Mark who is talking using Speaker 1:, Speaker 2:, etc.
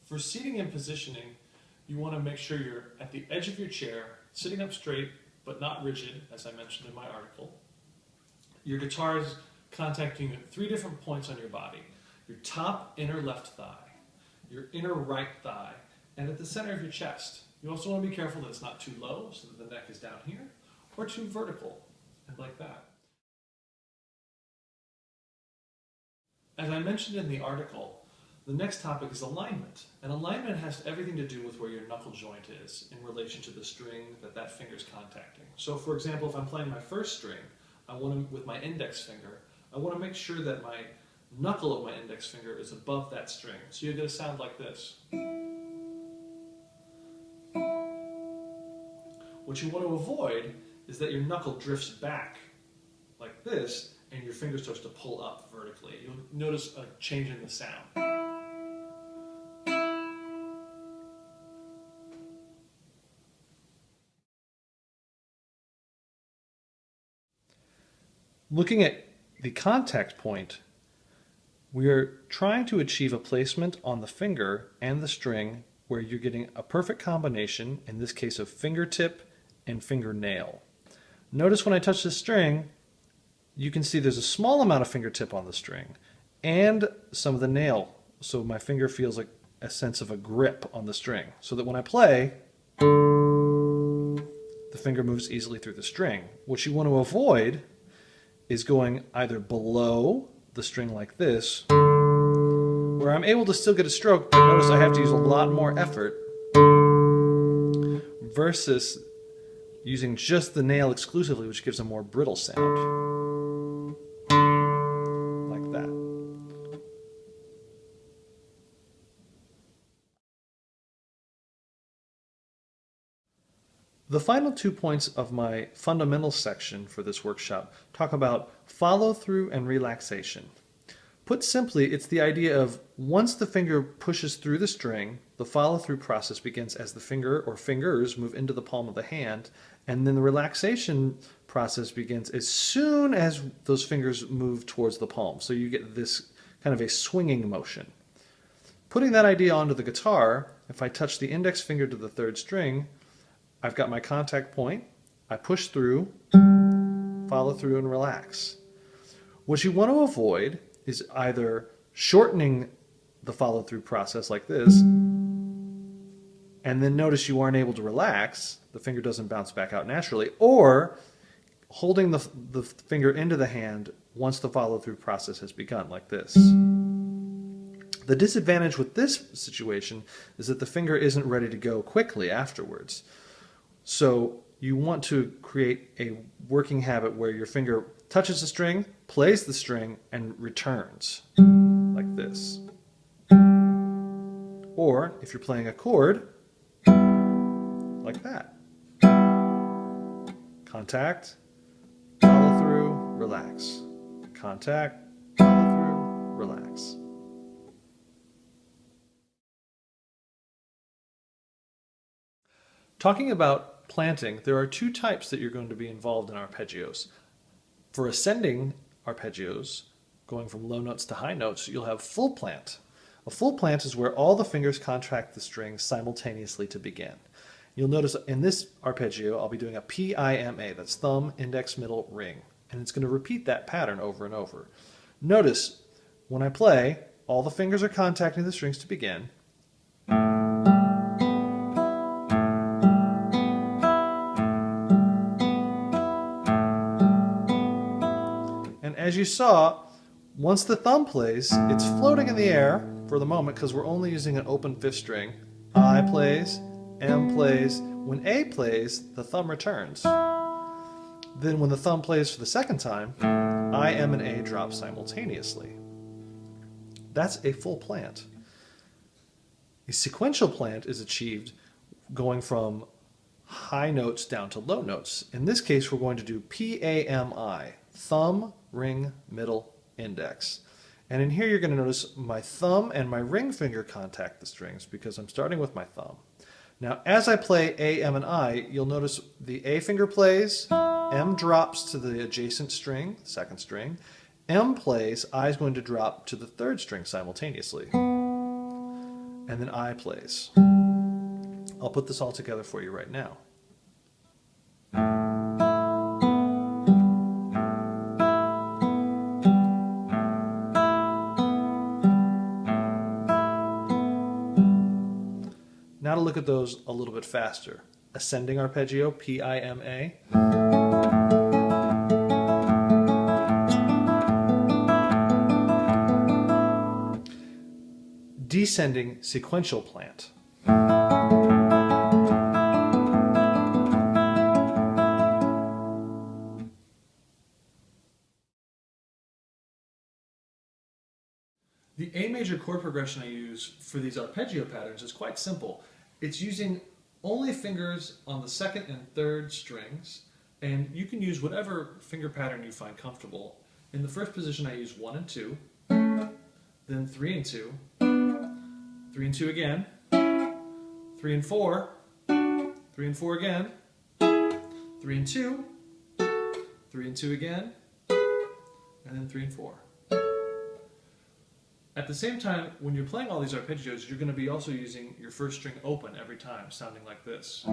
Speaker 1: For seating and positioning, you want to make sure you're at the edge of your chair, sitting up straight but not rigid, as I mentioned in my article. Your guitar is contacting you at 3 different points on your body. Your top inner left thigh, your inner right thigh, and at the center of your chest. You also want to be careful that it's not too low, so that the neck is down here, or too vertical, and like that. As I mentioned in the article, the next topic is alignment. And alignment has everything to do with where your knuckle joint is in relation to the string that finger is contacting. So for example, if I'm playing my first string, I want to, with my index finger, I want to make sure that my knuckle of my index finger is above that string. So you get a sound like this. What you want to avoid is that your knuckle drifts back like this and your finger starts to pull up vertically. You'll notice a change in the sound. Looking at the contact point, we are trying to achieve a placement on the finger and the string where you're getting a perfect combination, in this case of fingertip and fingernail. Notice when I touch the string, you can see there's a small amount of fingertip on the string and some of the nail, so my finger feels like a sense of a grip on the string, so that when I play, the finger moves easily through the string. What you want to avoid is going either below the string like this, where I'm able to still get a stroke, but notice I have to use a lot more effort, versus using just the nail exclusively, which gives a more brittle sound. Like that. The final 2 points of my fundamentals section for this workshop talk about follow-through and relaxation. Put simply, it's the idea of once the finger pushes through the string, the follow-through process begins as the finger or fingers move into the palm of the hand, and then the relaxation process begins as soon as those fingers move towards the palm. So you get this kind of a swinging motion. Putting that idea onto the guitar, if I touch the index finger to the 3rd string, I've got my contact point, I push through, follow through, and relax. What you want to avoid is either shortening the follow-through process like this, and then notice you aren't able to relax, the finger doesn't bounce back out naturally, or holding the finger into the hand once the follow-through process has begun, like this. The disadvantage with this situation is that the finger isn't ready to go quickly afterwards. So you want to create a working habit where your finger touches the string, plays the string, and returns, like this. Or, if you're playing a chord, like that. Contact, follow through, relax. Contact, follow through, relax. Talking about planting, there are 2 types that you're going to be involved in arpeggios. For ascending arpeggios, going from low notes to high notes, you'll have full plant. A full plant is where all the fingers contract the string simultaneously to begin. You'll notice in this arpeggio, I'll be doing a PIMA, that's thumb, index, middle, ring. And it's going to repeat that pattern over and over. Notice, when I play, all the fingers are contacting the strings to begin. As you saw, once the thumb plays, it's floating in the air for the moment because we're only using an open 5th string. I plays, M plays. When A plays, the thumb returns. Then when the thumb plays for the 2nd time, I, M, and A drop simultaneously. That's a full plant. A sequential plant is achieved going from high notes down to low notes. In this case, we're going to do PAMI, thumb, ring, middle, index. And in here you're going to notice my thumb and my ring finger contact the strings because I'm starting with my thumb. Now as I play A, M, and I, you'll notice the A finger plays, M drops to the adjacent string, 2nd string, M plays, I is going to drop to the 3rd string simultaneously. and then I plays. I'll put this all together for you right now. Now to look at those a little bit faster. Ascending arpeggio, P-I-M-A. Descending sequential plant. The A major chord progression I use for these arpeggio patterns is quite simple. It's using only fingers on the second and third strings, and you can use whatever finger pattern you find comfortable. In the first position I use 1 and 2, then 3 and 2, 3 and 2 again, 3 and 4, 3 and 4 again, 3 and 2, 3 and 2 again, and then 3 and 4. At the same time, when you're playing all these arpeggios, you're going to be also using your first string open every time, sounding like this.